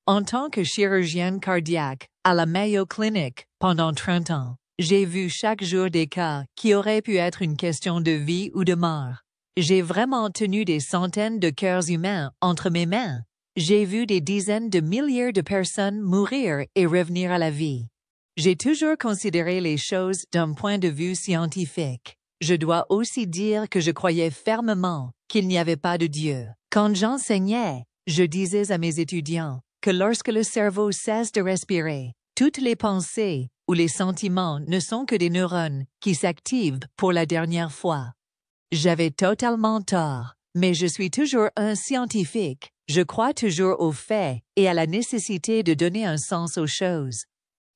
En tant que chirurgienne cardiaque à la Mayo Clinic pendant 30 ans, j'ai vu chaque jour des cas qui auraient pu être une question de vie ou de mort. J'ai vraiment tenu des centaines de cœurs humains entre mes mains. J'ai vu des dizaines de milliers de personnes mourir et revenir à la vie. J'ai toujours considéré les choses d'un point de vue scientifique. Je dois aussi dire que je croyais fermement qu'il n'y avait pas de Dieu. Quand j'enseignais, je disais à mes étudiants que lorsque le cerveau cesse de respirer, toutes les pensées ou les sentiments ne sont que des neurones qui s'activent pour la dernière fois. J'avais totalement tort, mais je suis toujours un scientifique. Je crois toujours aux faits et à la nécessité de donner un sens aux choses.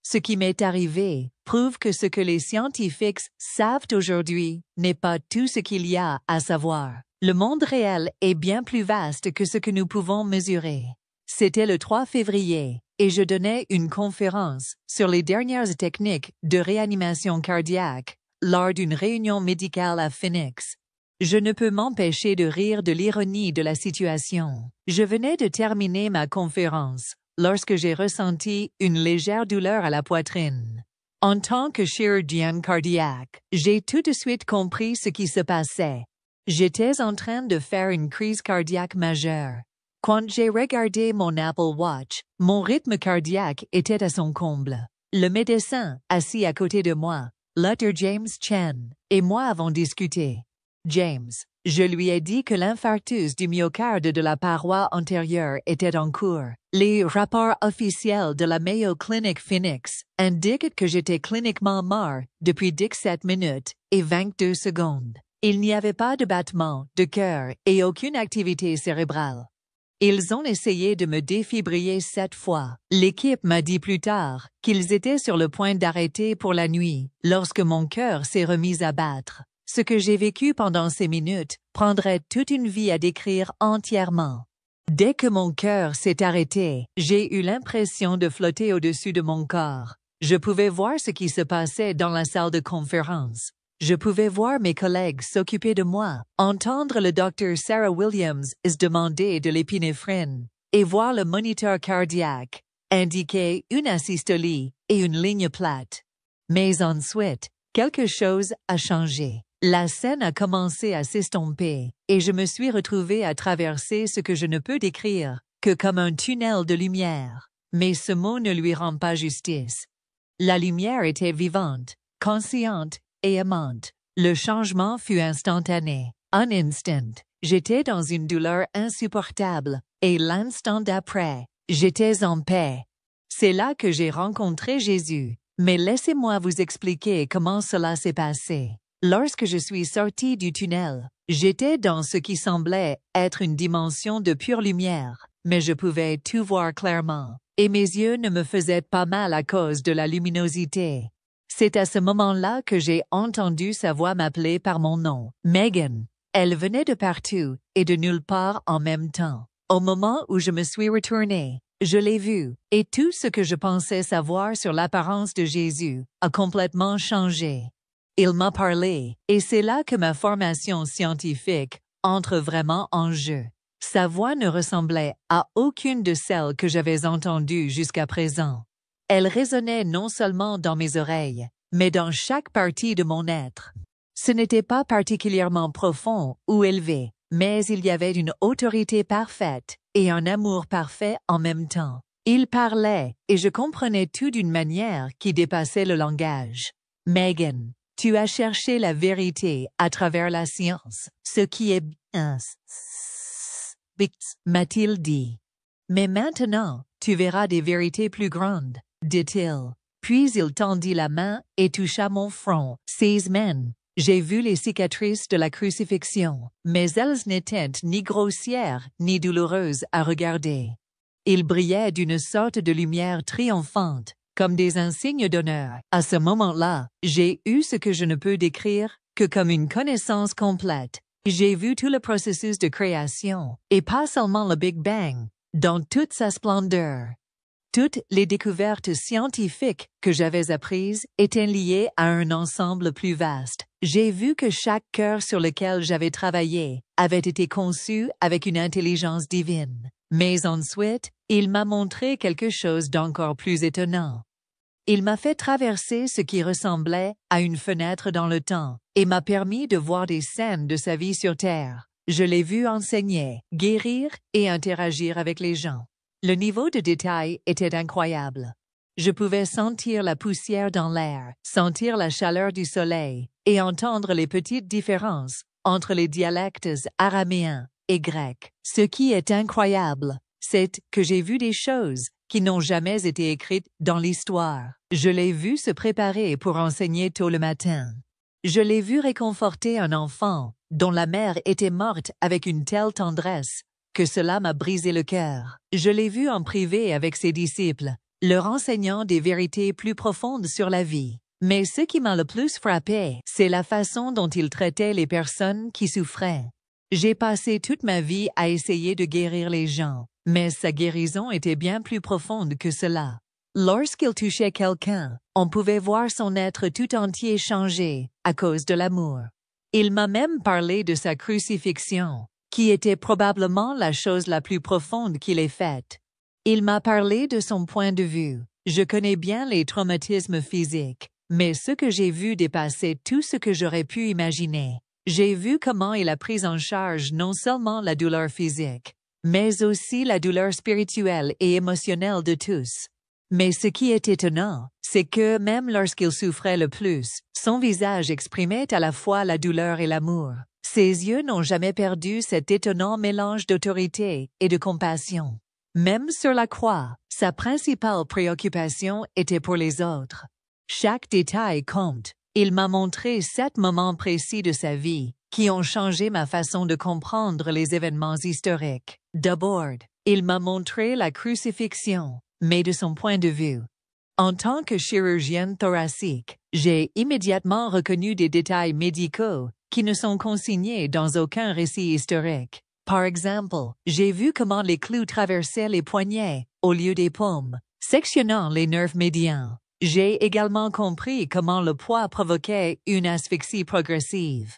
Ce qui m'est arrivé prouve que ce que les scientifiques savent aujourd'hui n'est pas tout ce qu'il y a à savoir. Le monde réel est bien plus vaste que ce que nous pouvons mesurer. C'était le 3 février et je donnais une conférence sur les dernières techniques de réanimation cardiaque lors d'une réunion médicale à Phoenix. Je ne peux m'empêcher de rire de l'ironie de la situation. Je venais de terminer ma conférence lorsque j'ai ressenti une légère douleur à la poitrine. En tant que chirurgienne cardiaque, j'ai tout de suite compris ce qui se passait. J'étais en train de faire une crise cardiaque majeure. Quand j'ai regardé mon Apple Watch, mon rythme cardiaque était à son comble. Le médecin, assis à côté de moi, Dr. James Chen, et moi avons discuté. James, je lui ai dit que l'infarctus du myocarde de la paroi antérieure était en cours. Les rapports officiels de la Mayo Clinic Phoenix indiquent que j'étais cliniquement mort depuis 17 minutes et 22 secondes. Il n'y avait pas de battement de cœur et aucune activité cérébrale. Ils ont essayé de me défibriller 7 fois. L'équipe m'a dit plus tard qu'ils étaient sur le point d'arrêter pour la nuit lorsque mon cœur s'est remis à battre. Ce que j'ai vécu pendant ces minutes prendrait toute une vie à décrire entièrement. Dès que mon cœur s'est arrêté, j'ai eu l'impression de flotter au-dessus de mon corps. Je pouvais voir ce qui se passait dans la salle de conférence. Je pouvais voir mes collègues s'occuper de moi, entendre le docteur Sarah Williams demander de l'épinéphrine et voir le moniteur cardiaque indiquer une asystolie et une ligne plate. Mais ensuite, quelque chose a changé. La scène a commencé à s'estomper et je me suis retrouvée à traverser ce que je ne peux décrire que comme un tunnel de lumière. Mais ce mot ne lui rend pas justice. La lumière était vivante, consciente et aimante. Le changement fut instantané. Un instant, j'étais dans une douleur insupportable et l'instant d'après, j'étais en paix. C'est là que j'ai rencontré Jésus. Mais laissez-moi vous expliquer comment cela s'est passé. Lorsque je suis sorti du tunnel, j'étais dans ce qui semblait être une dimension de pure lumière, mais je pouvais tout voir clairement, et mes yeux ne me faisaient pas mal à cause de la luminosité. C'est à ce moment-là que j'ai entendu sa voix m'appeler par mon nom, Megan. Elle venait de partout et de nulle part en même temps. Au moment où je me suis retournée, je l'ai vu, et tout ce que je pensais savoir sur l'apparence de Jésus a complètement changé. Il m'a parlé, et c'est là que ma formation scientifique entre vraiment en jeu. Sa voix ne ressemblait à aucune de celles que j'avais entendues jusqu'à présent. Elle résonnait non seulement dans mes oreilles, mais dans chaque partie de mon être. Ce n'était pas particulièrement profond ou élevé, mais il y avait une autorité parfaite et un amour parfait en même temps. Il parlait, et je comprenais tout d'une manière qui dépassait le langage. Megan, tu as cherché la vérité à travers la science, ce qui est bien, m'a-t-il dit. Mais maintenant, tu verras des vérités plus grandes, dit-il. Puis il tendit la main et toucha mon front. Ces mains, j'ai vu les cicatrices de la crucifixion, mais elles n'étaient ni grossières ni douloureuses à regarder. Ils brillaient d'une sorte de lumière triomphante, comme des insignes d'honneur. À ce moment-là, j'ai eu ce que je ne peux décrire que comme une connaissance complète. J'ai vu tout le processus de création, et pas seulement le Big Bang, dans toute sa splendeur. Toutes les découvertes scientifiques que j'avais apprises étaient liées à un ensemble plus vaste. J'ai vu que chaque cœur sur lequel j'avais travaillé avait été conçu avec une intelligence divine. Mais ensuite, Il m'a montré quelque chose d'encore plus étonnant. Il m'a fait traverser ce qui ressemblait à une fenêtre dans le temps et m'a permis de voir des scènes de sa vie sur Terre. Je l'ai vu enseigner, guérir et interagir avec les gens. Le niveau de détail était incroyable. Je pouvais sentir la poussière dans l'air, sentir la chaleur du soleil et entendre les petites différences entre les dialectes araméens et grecs. Ce qui est incroyable, c'est que j'ai vu des choses qui n'ont jamais été écrites dans l'histoire. Je l'ai vu se préparer pour enseigner tôt le matin. Je l'ai vu réconforter un enfant dont la mère était morte avec une telle tendresse que cela m'a brisé le cœur. Je l'ai vu en privé avec ses disciples, leur enseignant des vérités plus profondes sur la vie. Mais ce qui m'a le plus frappé, c'est la façon dont il traitait les personnes qui souffraient. J'ai passé toute ma vie à essayer de guérir les gens, mais sa guérison était bien plus profonde que cela. Lorsqu'il touchait quelqu'un, on pouvait voir son être tout entier changer à cause de l'amour. Il m'a même parlé de sa crucifixion, qui était probablement la chose la plus profonde qu'il ait faite. Il m'a parlé de son point de vue. Je connais bien les traumatismes physiques, mais ce que j'ai vu dépassait tout ce que j'aurais pu imaginer. J'ai vu comment il a pris en charge non seulement la douleur physique, mais aussi la douleur spirituelle et émotionnelle de tous. Mais ce qui est étonnant, c'est que même lorsqu'il souffrait le plus, son visage exprimait à la fois la douleur et l'amour. Ses yeux n'ont jamais perdu cet étonnant mélange d'autorité et de compassion. Même sur la croix, sa principale préoccupation était pour les autres. Chaque détail compte. Il m'a montré 7 moments précis de sa vie qui ont changé ma façon de comprendre les événements historiques. D'abord, il m'a montré la crucifixion, mais de son point de vue. En tant que chirurgienne thoracique, j'ai immédiatement reconnu des détails médicaux qui ne sont consignés dans aucun récit historique. Par exemple, j'ai vu comment les clous traversaient les poignets au lieu des paumes, sectionnant les nerfs médians. J'ai également compris comment le poids provoquait une asphyxie progressive.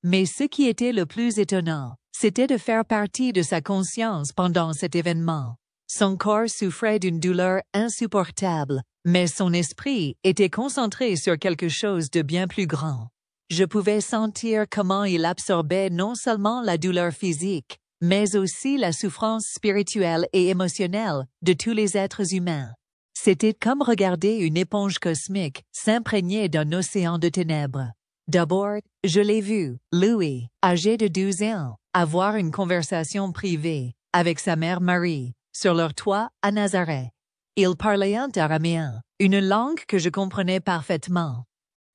Mais ce qui était le plus étonnant, c'était de faire partie de sa conscience pendant cet événement. Son corps souffrait d'une douleur insupportable, mais son esprit était concentré sur quelque chose de bien plus grand. Je pouvais sentir comment il absorbait non seulement la douleur physique, mais aussi la souffrance spirituelle et émotionnelle de tous les êtres humains. C'était comme regarder une éponge cosmique s'imprégner d'un océan de ténèbres. D'abord, je l'ai vu, Louis, âgé de 12 ans, avoir une conversation privée avec sa mère Marie, sur leur toit à Nazareth. Il parlait en araméen, une langue que je comprenais parfaitement.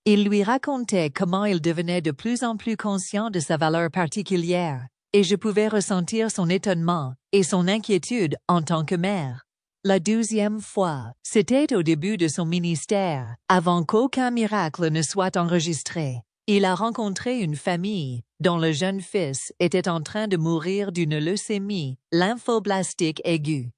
Il lui racontait comment il devenait de plus en plus conscient de sa valeur particulière, et je pouvais ressentir son étonnement et son inquiétude en tant que mère. La 12e fois, c'était au début de son ministère, avant qu'aucun miracle ne soit enregistré. Il a rencontré une famille dont le jeune fils était en train de mourir d'une leucémie lymphoblastique aiguë.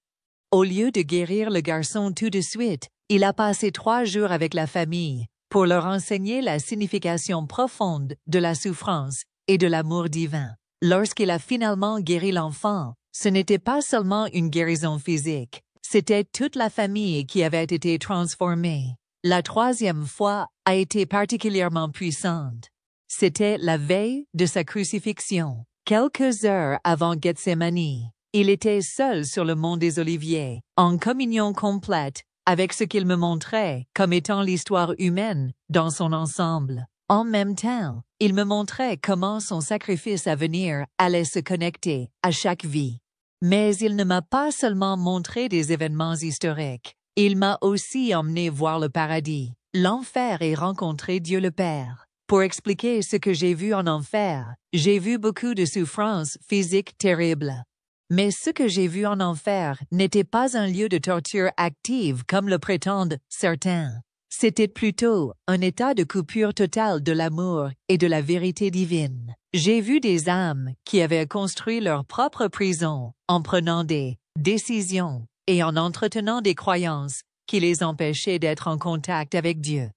Au lieu de guérir le garçon tout de suite, il a passé 3 jours avec la famille pour leur enseigner la signification profonde de la souffrance et de l'amour divin. Lorsqu'il a finalement guéri l'enfant, ce n'était pas seulement une guérison physique. C'était toute la famille qui avait été transformée. La 3e fois a été particulièrement puissante. C'était la veille de sa crucifixion, quelques heures avant Gethsémani. Il était seul sur le mont des Oliviers, en communion complète avec ce qu'il me montrait comme étant l'histoire humaine dans son ensemble. En même temps, il me montrait comment son sacrifice à venir allait se connecter à chaque vie. Mais il ne m'a pas seulement montré des événements historiques, il m'a aussi emmené voir le paradis, l'enfer et rencontrer Dieu le Père. Pour expliquer ce que j'ai vu en enfer, j'ai vu beaucoup de souffrances physiques terribles. Mais ce que j'ai vu en enfer n'était pas un lieu de torture active comme le prétendent certains. C'était plutôt un état de coupure totale de l'amour et de la vérité divine. J'ai vu des âmes qui avaient construit leur propre prison en prenant des décisions et en entretenant des croyances qui les empêchaient d'être en contact avec Dieu.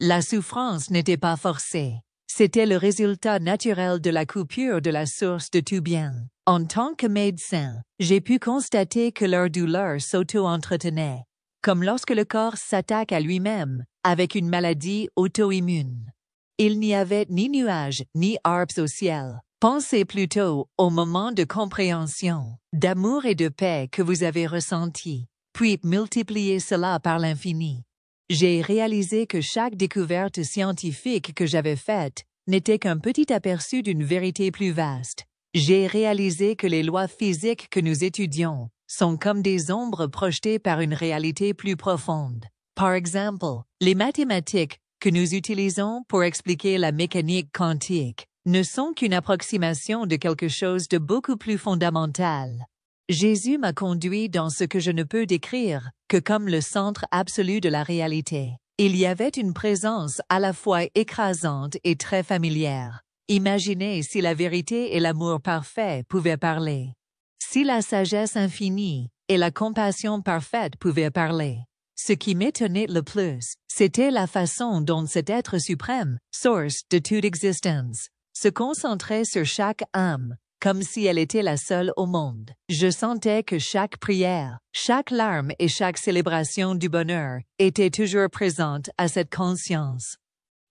La souffrance n'était pas forcée. C'était le résultat naturel de la coupure de la source de tout bien. En tant que médecin, j'ai pu constater que leur douleur s'auto-entretenait, comme lorsque le corps s'attaque à lui-même, avec une maladie auto-immune. Il n'y avait ni nuages ni arbres au ciel. Pensez plutôt au moment de compréhension, d'amour et de paix que vous avez ressenti, puis multipliez cela par l'infini. J'ai réalisé que chaque découverte scientifique que j'avais faite n'était qu'un petit aperçu d'une vérité plus vaste. J'ai réalisé que les lois physiques que nous étudions sont comme des ombres projetées par une réalité plus profonde. Par exemple, les mathématiques que nous utilisons pour expliquer la mécanique quantique ne sont qu'une approximation de quelque chose de beaucoup plus fondamental. Jésus m'a conduit dans ce que je ne peux décrire que comme le centre absolu de la réalité. Il y avait une présence à la fois écrasante et très familière. Imaginez si la vérité et l'amour parfait pouvaient parler. Si la sagesse infinie et la compassion parfaite pouvaient parler. Ce qui m'étonnait le plus, c'était la façon dont cet être suprême, source de toute existence, se concentrait sur chaque âme, comme si elle était la seule au monde. Je sentais que chaque prière, chaque larme et chaque célébration du bonheur était toujours présente à cette conscience.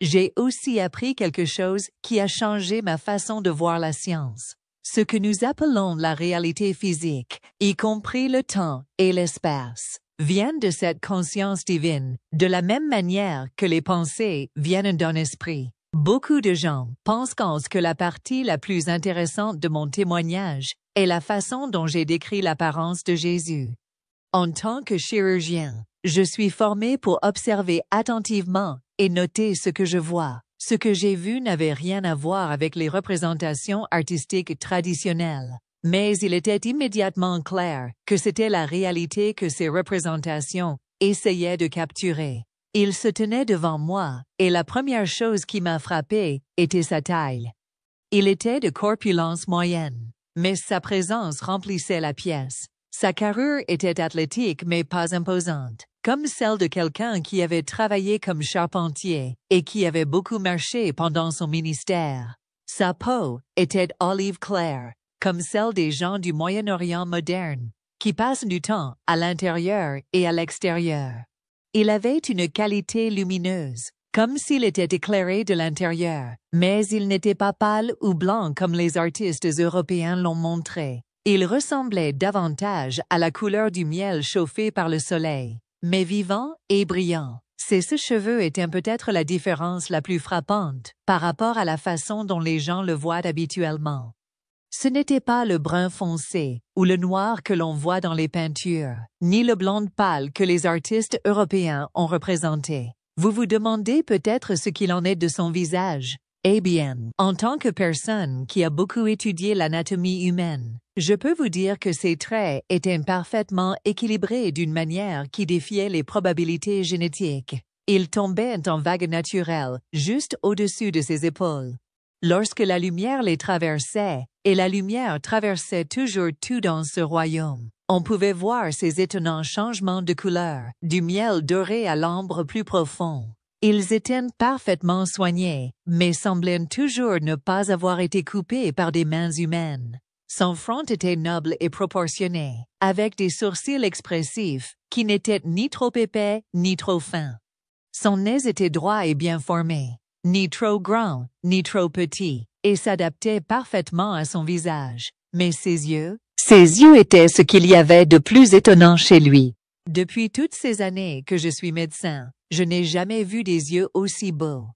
J'ai aussi appris quelque chose qui a changé ma façon de voir la science. Ce que nous appelons la réalité physique, y compris le temps et l'espace, viennent de cette conscience divine, de la même manière que les pensées viennent d'un esprit. Beaucoup de gens pensent que la partie la plus intéressante de mon témoignage est la façon dont j'ai décrit l'apparence de Jésus. En tant que chirurgien, je suis formé pour observer attentivement et noter ce que je vois. Ce que j'ai vu n'avait rien à voir avec les représentations artistiques traditionnelles, mais il était immédiatement clair que c'était la réalité que ces représentations essayaient de capturer. Il se tenait devant moi, et la première chose qui m'a frappé était sa taille. Il était de corpulence moyenne, mais sa présence remplissait la pièce. Sa carrure était athlétique mais pas imposante, comme celle de quelqu'un qui avait travaillé comme charpentier et qui avait beaucoup marché pendant son ministère. Sa peau était olive claire, comme celle des gens du Moyen-Orient moderne, qui passent du temps à l'intérieur et à l'extérieur. Il avait une qualité lumineuse, comme s'il était éclairé de l'intérieur, mais il n'était pas pâle ou blanc comme les artistes européens l'ont montré. Il ressemblait davantage à la couleur du miel chauffé par le soleil, mais vivant et brillant. Ses cheveux étaient peut-être la différence la plus frappante par rapport à la façon dont les gens le voient habituellement. Ce n'était pas le brun foncé ou le noir que l'on voit dans les peintures, ni le blond pâle que les artistes européens ont représenté. Vous vous demandez peut-être ce qu'il en est de son visage. Eh bien, en tant que personne qui a beaucoup étudié l'anatomie humaine, je peux vous dire que ses traits étaient parfaitement équilibrés d'une manière qui défiait les probabilités génétiques. Ils tombaient en vagues naturelles, juste au-dessus de ses épaules. Lorsque la lumière les traversait, et la lumière traversait toujours tout dans ce royaume, on pouvait voir ces étonnants changements de couleur, du miel doré à l'ambre plus profond. Ils étaient parfaitement soignés, mais semblaient toujours ne pas avoir été coupés par des mains humaines. Son front était noble et proportionné, avec des sourcils expressifs, qui n'étaient ni trop épais ni trop fins. Son nez était droit et bien formé, ni trop grand, ni trop petit, et s'adaptait parfaitement à son visage. Mais ses yeux étaient ce qu'il y avait de plus étonnant chez lui. Depuis toutes ces années que je suis médecin, je n'ai jamais vu des yeux aussi beaux.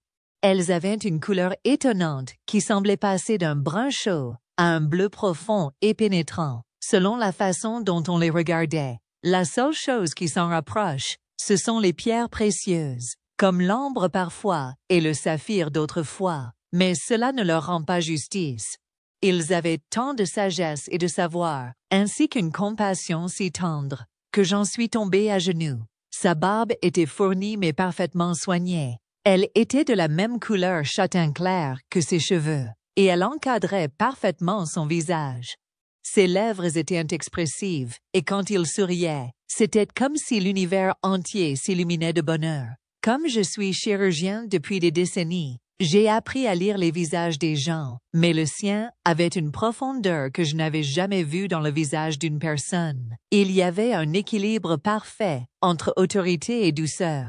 Elles avaient une couleur étonnante qui semblait passer d'un brun chaud à un bleu profond et pénétrant, selon la façon dont on les regardait. La seule chose qui s'en rapproche, ce sont les pierres précieuses, comme l'ambre parfois et le saphir d'autrefois, mais cela ne leur rend pas justice. Ils avaient tant de sagesse et de savoir, ainsi qu'une compassion si tendre, que j'en suis tombé à genoux. Sa barbe était fournie mais parfaitement soignée. Elle était de la même couleur châtain clair que ses cheveux, et elle encadrait parfaitement son visage. Ses lèvres étaient expressives, et quand il souriait, c'était comme si l'univers entier s'illuminait de bonheur. Comme je suis chirurgien depuis des décennies, J'ai appris à lire les visages des gens, mais le sien avait une profondeur que je n'avais jamais vue dans le visage d'une personne. Il y avait un équilibre parfait entre autorité et douceur.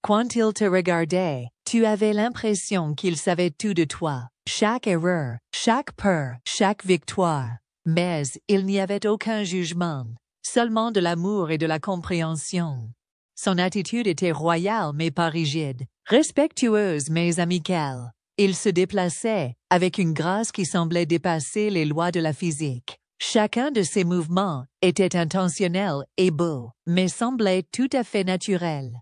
Quand il te regardait, tu avais l'impression qu'il savait tout de toi, chaque erreur, chaque peur, chaque victoire. Mais il n'y avait aucun jugement, seulement de l'amour et de la compréhension. Son attitude était royale mais pas rigide, respectueuse mais amicale. Il se déplaçait avec une grâce qui semblait dépasser les lois de la physique. Chacun de ses mouvements était intentionnel et beau, mais semblait tout à fait naturel.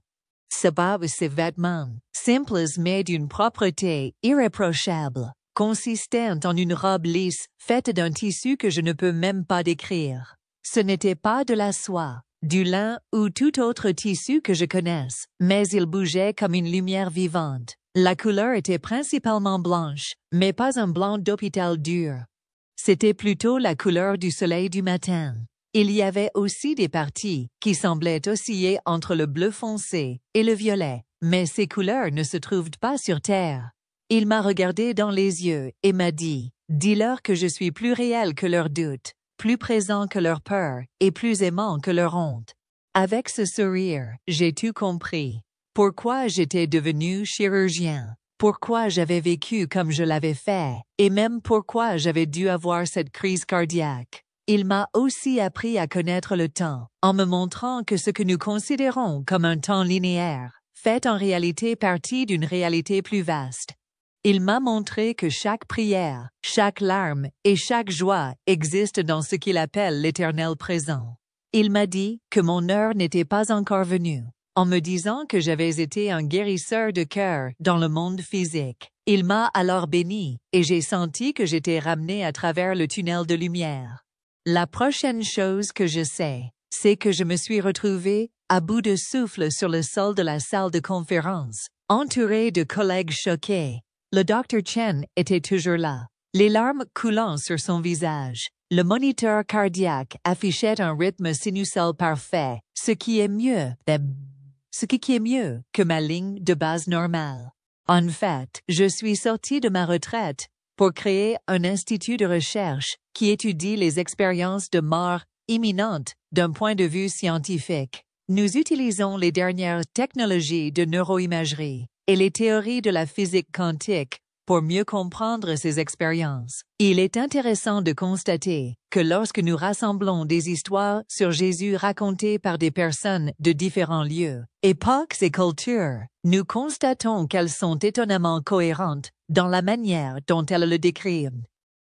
Sa barbe et ses vêtements, simples mais d'une propreté irréprochable, consistaient en une robe lisse faite d'un tissu que je ne peux même pas décrire. Ce n'était pas de la soie, du lin ou tout autre tissu que je connaisse, mais il bougeait comme une lumière vivante. La couleur était principalement blanche, mais pas un blanc d'hôpital dur. C'était plutôt la couleur du soleil du matin. Il y avait aussi des parties qui semblaient osciller entre le bleu foncé et le violet, mais ces couleurs ne se trouvent pas sur Terre. Il m'a regardé dans les yeux et m'a dit « Dis-leur que je suis plus réel que leurs doutes, plus présent que leur peur et plus aimant que leur honte. » Avec ce sourire, j'ai tout compris. Pourquoi j'étais devenu chirurgien, pourquoi j'avais vécu comme je l'avais fait, et même pourquoi j'avais dû avoir cette crise cardiaque. Il m'a aussi appris à connaître le temps, en me montrant que ce que nous considérons comme un temps linéaire fait en réalité partie d'une réalité plus vaste. Il m'a montré que chaque prière, chaque larme et chaque joie existent dans ce qu'il appelle l'éternel présent. Il m'a dit que mon heure n'était pas encore venue. En me disant que j'avais été un guérisseur de cœur dans le monde physique, il m'a alors béni et j'ai senti que j'étais ramené à travers le tunnel de lumière. La prochaine chose que je sais, c'est que je me suis retrouvé à bout de souffle sur le sol de la salle de conférence, entouré de collègues choqués. Le Dr. Chen était toujours là, les larmes coulant sur son visage. Le moniteur cardiaque affichait un rythme sinusal parfait, ce qui est mieux que ma ligne de base normale. En fait, je suis sorti de ma retraite pour créer un institut de recherche qui étudie les expériences de mort imminente d'un point de vue scientifique. Nous utilisons les dernières technologies de neuroimagerie et les théories de la physique quantique pour mieux comprendre ces expériences. Il est intéressant de constater que lorsque nous rassemblons des histoires sur Jésus racontées par des personnes de différents lieux, époques et cultures, nous constatons qu'elles sont étonnamment cohérentes dans la manière dont elles le décrivent.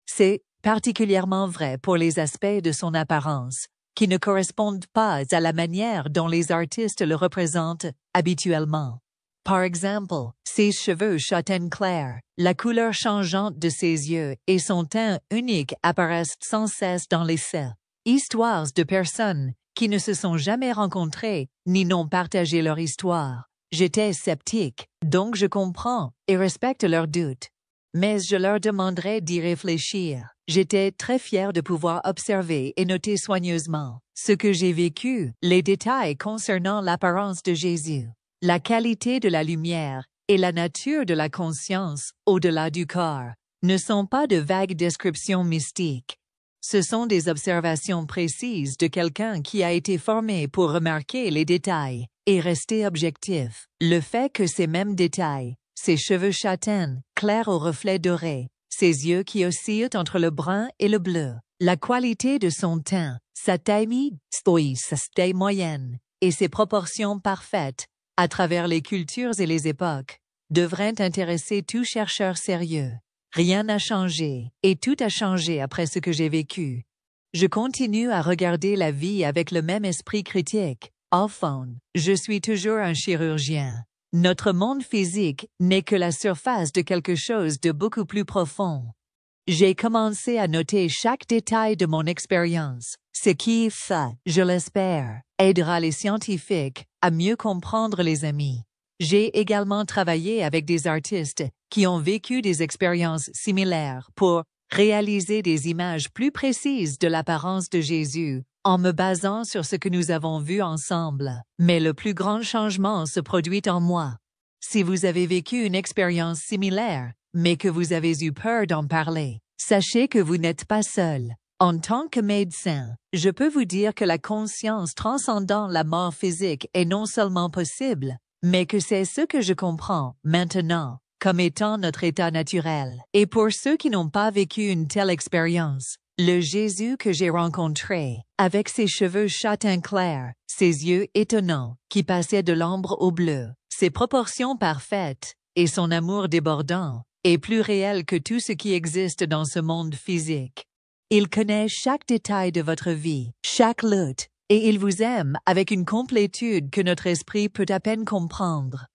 C'est particulièrement vrai pour les aspects de son apparence, qui ne correspondent pas à la manière dont les artistes le représentent habituellement. Par exemple, ses cheveux châtain clair, la couleur changeante de ses yeux et son teint unique apparaissent sans cesse dans les faits. Histoires de personnes qui ne se sont jamais rencontrées ni n'ont partagé leur histoire. J'étais sceptique, donc je comprends et respecte leurs doutes. Mais je leur demanderai d'y réfléchir. J'étais très fier de pouvoir observer et noter soigneusement ce que j'ai vécu, les détails concernant l'apparence de Jésus, la qualité de la lumière et la nature de la conscience au-delà du corps ne sont pas de vagues descriptions mystiques. Ce sont des observations précises de quelqu'un qui a été formé pour remarquer les détails et rester objectif. Le fait que ces mêmes détails, ses cheveux châtains, clairs au reflet doré, ses yeux qui oscillent entre le brun et le bleu, la qualité de son teint, sa taille moyenne et ses proportions parfaites, à travers les cultures et les époques, devraient intéresser tout chercheur sérieux. Rien n'a changé, et tout a changé après ce que j'ai vécu. Je continue à regarder la vie avec le même esprit critique. Au fond, je suis toujours un chirurgien. Notre monde physique n'est que la surface de quelque chose de beaucoup plus profond. J'ai commencé à noter chaque détail de mon expérience, ce qui, je l'espère, aidera les scientifiques à mieux comprendre les amis. J'ai également travaillé avec des artistes qui ont vécu des expériences similaires pour réaliser des images plus précises de l'apparence de Jésus en me basant sur ce que nous avons vu ensemble. Mais le plus grand changement se produit en moi. Si vous avez vécu une expérience similaire, mais que vous avez eu peur d'en parler, sachez que vous n'êtes pas seul. En tant que médecin, je peux vous dire que la conscience transcendant la mort physique est non seulement possible, mais que c'est ce que je comprends, maintenant, comme étant notre état naturel. Et pour ceux qui n'ont pas vécu une telle expérience, le Jésus que j'ai rencontré, avec ses cheveux châtain clair, ses yeux étonnants, qui passaient de l'ambre au bleu, ses proportions parfaites, et son amour débordant, est plus réel que tout ce qui existe dans ce monde physique. Il connaît chaque détail de votre vie, chaque lutte, et il vous aime avec une complétude que notre esprit peut à peine comprendre.